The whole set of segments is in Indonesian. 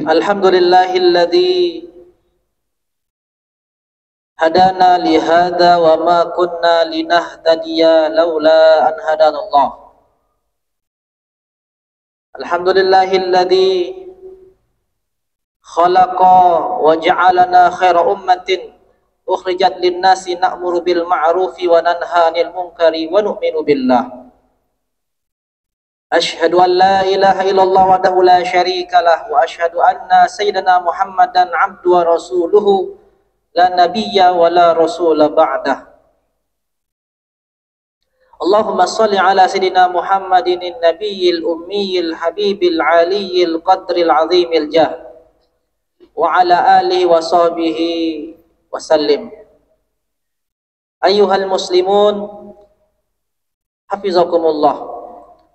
Alhamdulillahilladzi hadana li hadza wa ma kunna linahtadiya laula an hadanallah. Alhamdulillahilladzi khalaqa wa ja'alana khaira ummatin ukhrijat lin-nasi na'muru bil ma'rufi wa nanha 'anil munkari wa nu'minu billah. Asyhadu an la ilaha illallah wahdahu la syarikalah wa asyhadu anna sayyidina Muhammadan 'abduhu wa rasuluhu la nabiyya wa la rasula ba'dah. Allahumma shalli ala sayyidina Muhammadin nabiyil ummiyil habibil aliyil qadril azimil jah wa ala alihi wa sahbihi wa sallim. Ayyuhal muslimun hafizakumullah.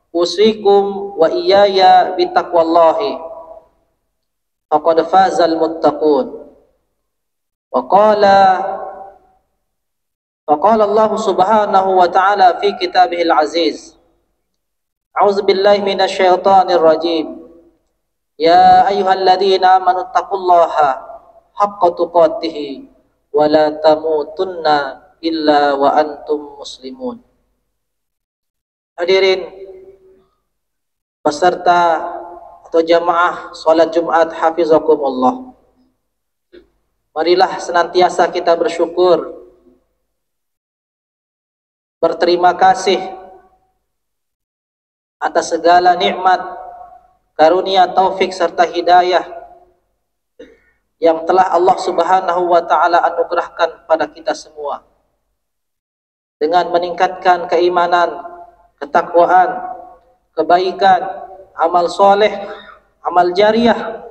Usikum wa iyaya bitaqwallahi faqad fazal muttaqun. Wa qala Allah subhanahu wa ta'ala fi kitabihil aziz. A'udzu billahi minasy syaithanir rajim. Ya ayyuhalladzina amanu taqullaha haqqa tuqatih wa la tamutunna illa wa antum muslimun. Hadirin peserta atau jamaah salat Jumat hafizakumullah. Marilah senantiasa kita bersyukur, berterima kasih atas segala nikmat, karunia, taufik serta hidayah yang telah Allah Subhanahu wa taala anugerahkan pada kita semua dengan meningkatkan keimanan, ketakwaan, kebaikan, amal soleh, amal jariah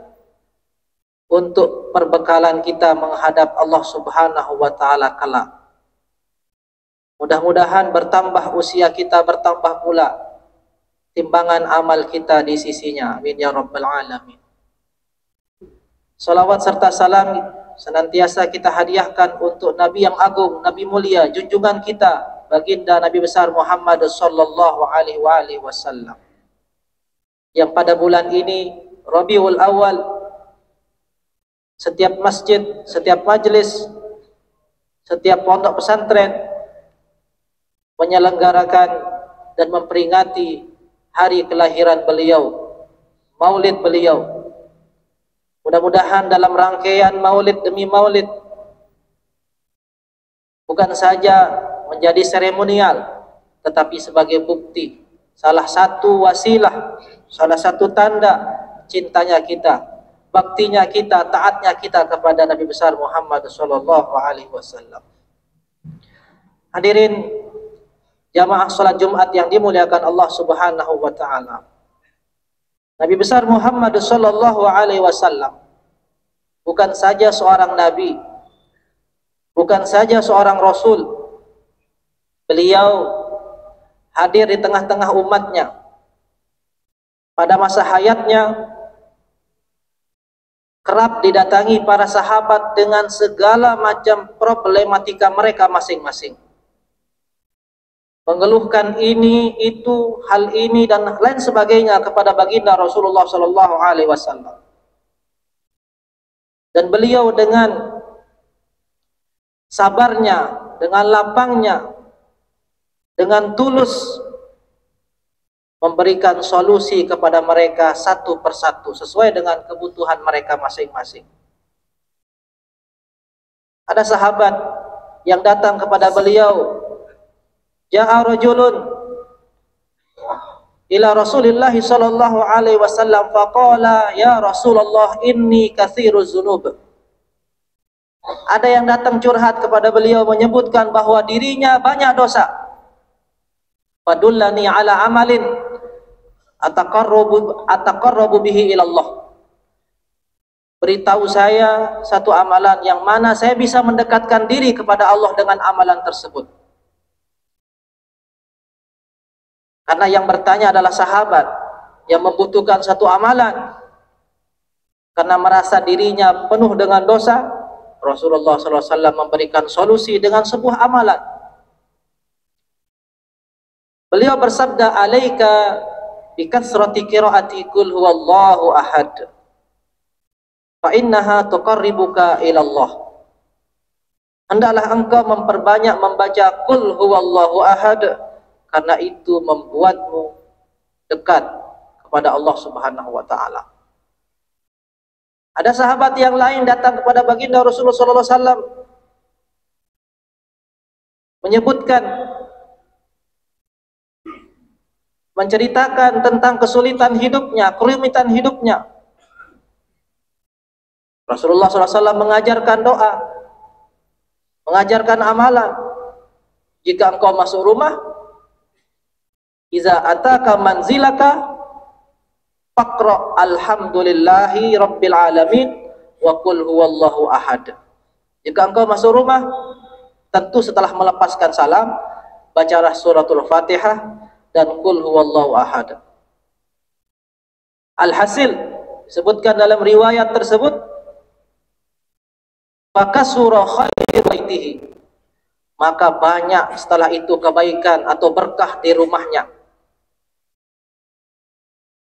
untuk perbekalan kita menghadap Allah Subhanahu wa ta'ala kelak. Mudah-mudahan bertambah usia kita, bertambah pula timbangan amal kita di sisinya. Amin ya rabbal alamin. Salawat serta salam senantiasa kita hadiahkan untuk Nabi yang agung, Nabi mulia, junjungan kita, baginda Nabi besar Muhammad sallallahu alaihi wasallam, yang pada bulan ini Rabiul Awal setiap masjid, setiap majelis, setiap pondok pesantren menyelenggarakan dan memperingati hari kelahiran beliau, maulid beliau. Mudah-mudahan dalam rangkaian maulid demi maulid bukan saja menjadi seremonial, tetapi sebagai bukti, salah satu wasilah, salah satu tanda cintanya kita, baktinya kita, taatnya kita kepada Nabi besar Muhammad sallallahu alaihi wasallam. Hadirin jamaah salat Jumat yang dimuliakan Allah Subhanahu wa taala. Nabi besar Muhammad sallallahu alaihi wasallam bukan saja seorang nabi, bukan saja seorang rasul. Beliau hadir di tengah-tengah umatnya. Pada masa hayatnya kerap didatangi para sahabat dengan segala macam problematika mereka masing-masing. Mengeluhkan ini, itu, hal ini dan lain sebagainya kepada baginda Rasulullah sallallahu alaihi wasallam. Dan beliau dengan sabarnya, dengan lapangnya, dengan tulus memberikan solusi kepada mereka satu persatu sesuai dengan kebutuhan mereka masing-masing. Ada sahabat yang datang kepada beliau, ja'a rajulun ila Rasulillah sallallahu alaihi wasallam faqala ya Rasulullah inni katsiruz dzunub. Ada yang datang curhat kepada beliau menyebutkan bahwa dirinya banyak dosa. Fadullani ala amalin ataqarrabu bihi ilallah. Beritahu saya satu amalan yang mana saya bisa mendekatkan diri kepada Allah dengan amalan tersebut. Karena yang bertanya adalah sahabat yang membutuhkan satu amalan karena merasa dirinya penuh dengan dosa. Rasulullah SAW memberikan solusi dengan sebuah amalan. Beliau bersabda, alaika bikathrati qiraati qul huwallahu ahad. fa innaha tuqarribuka ila Allah. Hendaklah engkau memperbanyak membaca qul huwallahu ahad, karena itu membuatmu dekat kepada Allah Subhanahu wa taala. Ada sahabat yang lain datang kepada baginda Rasulullah sallallahu alaihi wasallam menyebutkan, menceritakan tentang kesulitan hidupnya, kerumitan hidupnya. Rasulullah sallallahu alaihi wasallam mengajarkan doa, mengajarkan amalan. Jika engkau masuk rumah, iza ataka manzilaka faqra alhamdulillahi rabbil alamin wa qul huwallahu ahad. Jika engkau masuk rumah, tentu setelah melepaskan salam, bacalah suratul Fatihah dan qul huwallahu ahad. Alhasil disebutkan dalam riwayat tersebut, fakasura khairu baitihi, maka banyak setelah itu kebaikan atau berkah di rumahnya.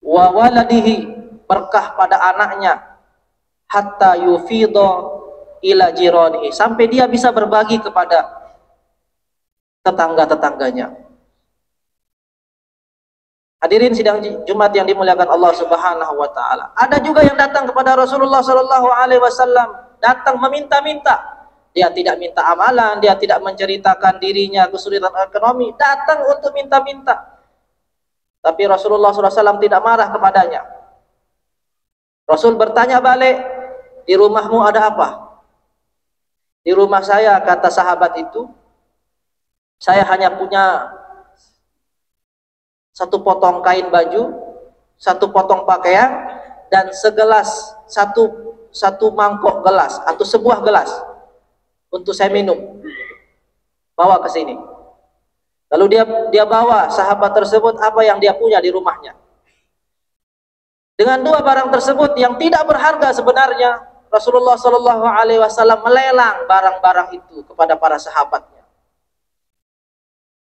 Wa waladihi, berkah pada anaknya, hatta yufidha ila jiranihi, sampai dia bisa berbagi kepada tetangga-tetangganya. Hadirin sidang Jumat yang dimuliakan Allah Subhanahu wa taala. Ada juga yang datang kepada Rasulullah sallallahu alaihi wasallam, datang meminta-minta. Dia tidak minta amalan, dia tidak menceritakan dirinya kesulitan ekonomi, datang untuk minta-minta. Tapi Rasulullah SAW tidak marah kepadanya. Rasul bertanya balik, di rumahmu ada apa? Di rumah saya, kata sahabat itu, saya hanya punya satu potong kain baju, satu potong pakaian, dan segelas, satu mangkok gelas atau sebuah gelas untuk saya minum. Bawa ke sini. Lalu dia bawa sahabat tersebut apa yang dia punya di rumahnya. Dengan dua barang tersebut yang tidak berharga sebenarnya, Rasulullah Shallallahu Alaihi Wasallam melelang barang-barang itu kepada para sahabatnya.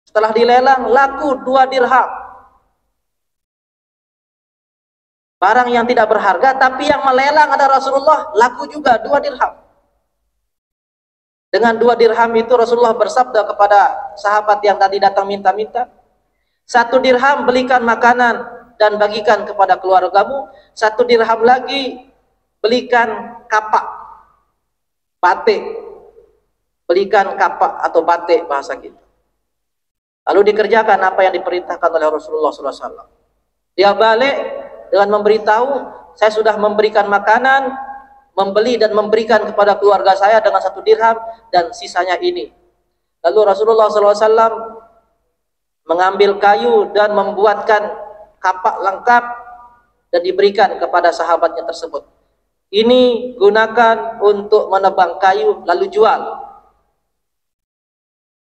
Setelah dilelang, laku 2 dirham. Barang yang tidak berharga, tapi yang melelang ada Rasulullah, laku juga 2 dirham. Dengan 2 dirham itu Rasulullah bersabda kepada sahabat yang tadi datang minta-minta, 1 dirham belikan makanan dan bagikan kepada keluargamu, 1 dirham lagi belikan kapak, batik, belikan kapak atau batik bahasa kita. Lalu dikerjakan apa yang diperintahkan oleh Rasulullah SAW. Dia balik dengan memberitahu, saya sudah memberikan makanan, membeli dan memberikan kepada keluarga saya dengan 1 dirham dan sisanya ini. Lalu Rasulullah SAW mengambil kayu dan membuatkan kapak lengkap dan diberikan kepada sahabatnya tersebut. Ini gunakan untuk menebang kayu lalu jual.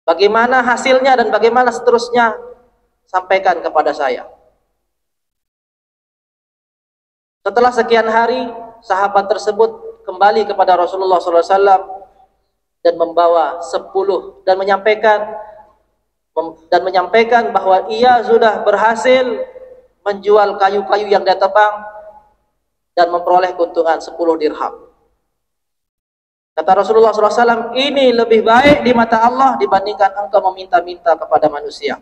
Bagaimana hasilnya dan bagaimana seterusnya, sampaikan kepada saya. Setelah sekian hari, sahabat tersebut kembali kepada Rasulullah SAW dan membawa 10 dan menyampaikan bahwa ia sudah berhasil menjual kayu-kayu yang dia tebang dan memperoleh keuntungan 10 dirham. Kata Rasulullah SAW, ini lebih baik di mata Allah dibandingkan engkau meminta-minta kepada manusia.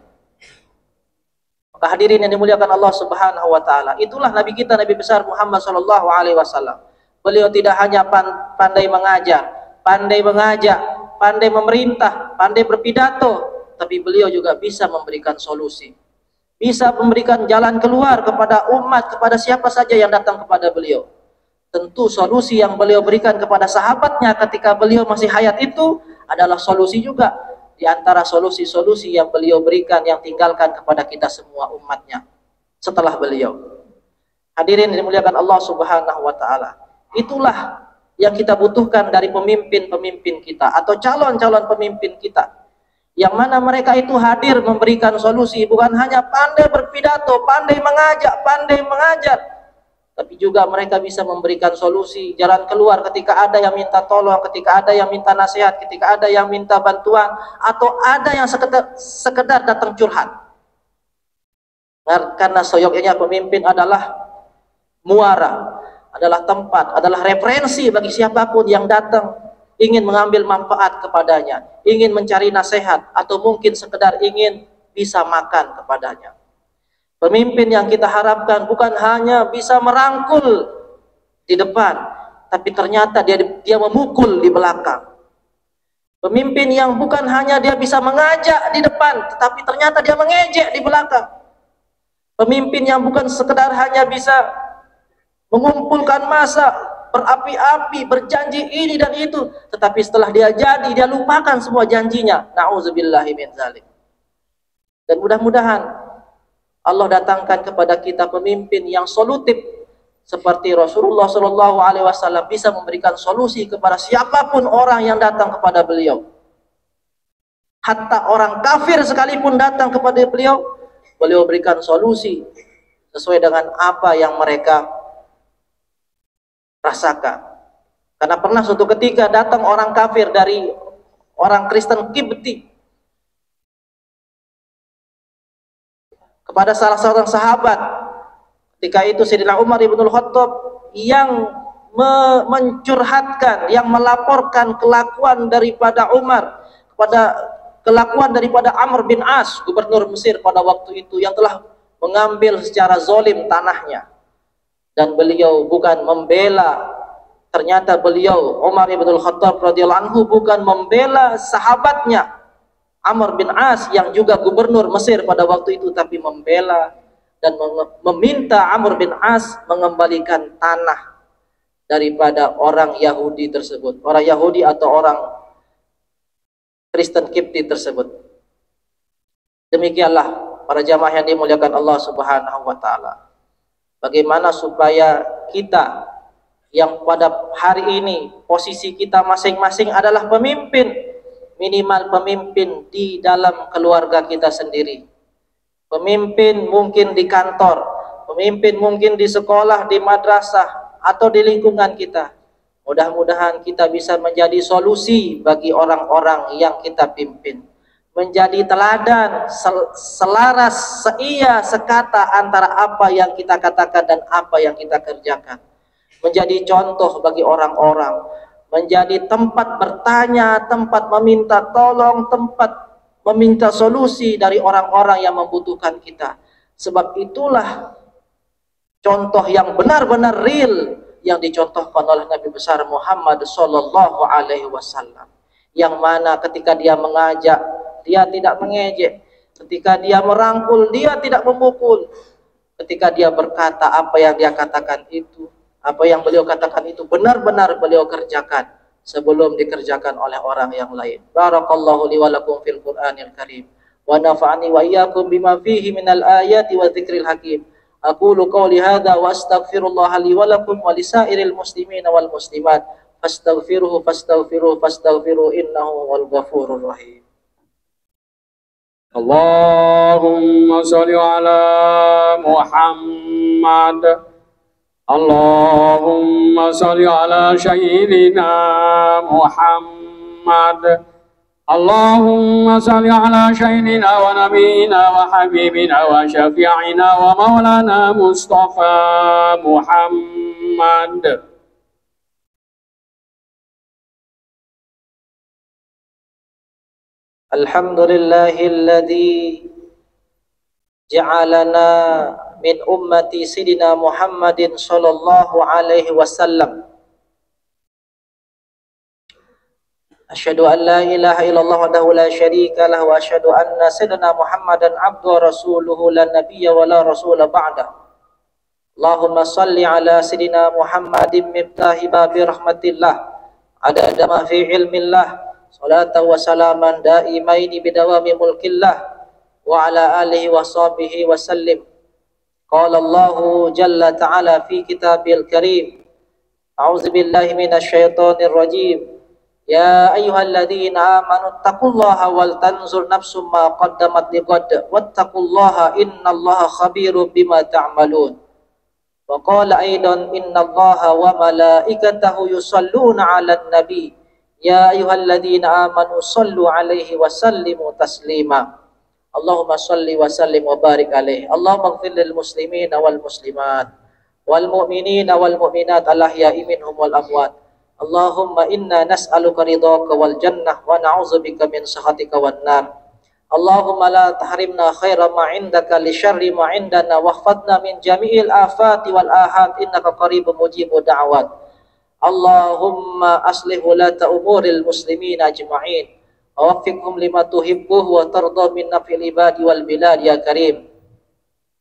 Maka hadirin yang dimuliakan Allah Subhanahu wa taala, itulah nabi kita, Nabi besar Muhammad sallallahu alaihi wasallam. Beliau tidak hanya pandai mengajar, pandai mengajak, pandai memerintah, pandai berpidato, tapi beliau juga bisa memberikan solusi. Bisa memberikan jalan keluar kepada umat, kepada siapa saja yang datang kepada beliau. Tentu solusi yang beliau berikan kepada sahabatnya ketika beliau masih hayat itu adalah solusi juga di antara solusi-solusi yang beliau berikan, yang tinggalkan kepada kita semua umatnya setelah beliau. Hadirin dimuliakan Allah Subhanahu wa taala. Itulah yang kita butuhkan dari pemimpin-pemimpin kita atau calon-calon pemimpin kita, yang mana mereka itu hadir memberikan solusi, bukan hanya pandai berpidato, pandai mengajak, pandai mengajar, tapi juga mereka bisa memberikan solusi, jalan keluar ketika ada yang minta tolong, ketika ada yang minta nasihat, ketika ada yang minta bantuan, atau ada yang sekedar datang curhat. Karena soyoknya pemimpin adalah muara, adalah tempat, adalah referensi bagi siapapun yang datang ingin mengambil manfaat kepadanya, ingin mencari nasihat, atau mungkin sekedar ingin bisa makan kepadanya. Pemimpin yang kita harapkan bukan hanya bisa merangkul di depan, tapi ternyata dia memukul di belakang. Pemimpin yang bukan hanya dia bisa mengajak di depan, tetapi ternyata dia mengejek di belakang. Pemimpin yang bukan sekedar hanya bisa mengumpulkan massa, berapi-api, berjanji ini dan itu, tetapi setelah dia jadi, dia lupakan semua janjinya. Na'udzubillahi min dzalik. Dan mudah-mudahan Allah datangkan kepada kita pemimpin yang solutif seperti Rasulullah SAW bisa memberikan solusi kepada siapapun orang yang datang kepada beliau. Hatta orang kafir sekalipun datang kepada beliau, beliau berikan solusi sesuai dengan apa yang mereka rasakan. Karena pernah suatu ketika datang orang kafir dari orang Kristen Kibti kepada salah seorang sahabat. Ketika itu Sayyidina Umar ibn Khattab yang mencurhatkan, yang melaporkan kelakuan daripada Umar kepada kelakuan daripada Amr bin As, gubernur Mesir pada waktu itu, yang telah mengambil secara zalim tanahnya. Dan beliau bukan membela, ternyata beliau Umar ibn Khattab radhiyallahu anhu bukan membela sahabatnya Amr bin As yang juga gubernur Mesir pada waktu itu, tapi membela dan meminta Amr bin As mengembalikan tanah daripada orang Yahudi tersebut, orang Yahudi atau orang Kristen Kipti tersebut. Demikianlah para jamaah yang dimuliakan Allah Subhanahu wa taala. Bagaimana supaya kita yang pada hari ini posisi kita masing-masing adalah pemimpin, minimal pemimpin di dalam keluarga kita sendiri. Pemimpin mungkin di kantor, pemimpin mungkin di sekolah, di madrasah, atau di lingkungan kita. Mudah-mudahan kita bisa menjadi solusi bagi orang-orang yang kita pimpin. Menjadi teladan, selaras, seia, sekata antara apa yang kita katakan dan apa yang kita kerjakan. Menjadi contoh bagi orang-orang. Menjadi tempat bertanya, tempat meminta tolong, tempat meminta solusi dari orang-orang yang membutuhkan kita. Sebab itulah contoh yang benar-benar real yang dicontohkan oleh Nabi besar Muhammad sallallahu alaihi wasallam, yang mana ketika dia mengajak, dia tidak mengejek, ketika dia merangkul, dia tidak memukul, ketika dia berkata, apa yang dia katakan itu, apa yang beliau katakan itu benar-benar beliau kerjakan sebelum dikerjakan oleh orang yang lain. Barakallahu li wa lakum fil Qur'anil Karim wa nafa'ani wa iyyakum bima fihi minal ayati wa dzikril hakim. Aqulu qawli hadza wa astaghfirullah li wa lakum wa lisairil muslimina wal muslimat fastaghfiruhu innahu wal ghafurur rahim. Allahumma shalli ala Muhammad. Allahumma salli ala sayyidina Muhammad. Allahumma salli ala sayyidina wa nabiyina wa habibina wa syafi'ina wa maulana Mustafa Muhammad. Alhamdulillahilladzi ja'alana min ummati Sayyidina Muhammadin sallallahu alaihi wasallam. Asyhadu an la ilaha illallah wahdahu la syarika lah wa asyhadu anna Sayyidina Muhammadan abduhu wa rasuluhu la nabiyya wa la rasula ba'dah. Allahumma salli ala Sayyidina Muhammadin miftahi babi rahmatillah adada ma fi ilmillah salatan wa salaman daimaini bidawami mulkillah wa ala alihi wa sahbihi wa sallim. Qala Allahu jalla ta'ala fi kitabil karim. A'udzu billahi minasy syaithanir rajim. Ya ayyuhalladzina amanu taqullaha wal tanzur nafsum ma qaddamat lighad wattaqullaha innallaha khabirum bima ta'malun. Wa qala aidan innallaha wa malaikatahu yusholluna 'alan nabi. Ya ayyuhalladzina amanu shallu 'alaihi wa sallimu taslima. Allahumma salli wa sallim wa barik alaih. Allahumma ighfir lil muslimin wal muslimat. wal mu'minina wal mu'minat al-ahya'i minhum wal amwat. Allahumma inna nas'aluka ridhaka wal jannah wa na'udzubika min sakhatika wan nar. Allahumma la tahrimna khaira ma indaka li syarri ma indana wahfadna min jami'il afati wal ahad innaka qaribun mujibud da'wat. Allahumma aslih ulata umuril muslimin ajma'in wa waffiqhum lima tuhibbuh wa tarda minna fil ibadi wal bilad ya karim.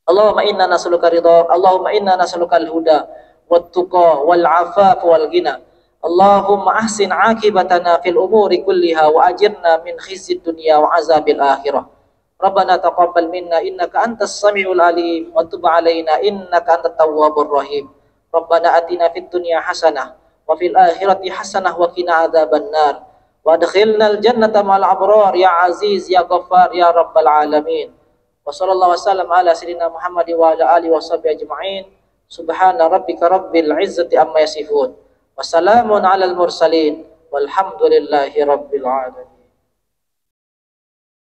Allahumma inna nas'aluka ridha, Allahumma inna nas'aluka al-huda wat tuqa wal afaf wal ghina. Allahumma ahsin akibatana fil umuri kulliha wa ajirna min khizyid dunya wa azabil akhirah. Rabbana taqabbal minna innaka antas samiul alim wa tub alaina innaka antat tawwabur rahim. Rabbana atina fid dunya hasanah wa fil akhirati hasanah wa qina adzabannar. Wa adkhilnal jannata ma'al abrar ya aziz ya ghaffar ya rabbal alamin. Wa sallallahu wasallam ala sayyidina Muhammad wa ala alihi washabbihi ajma'in. Subhana rabbika rabbil izzati amma yasifun. Wassalamun alal mursalin walhamdulillahi rabbil alamin.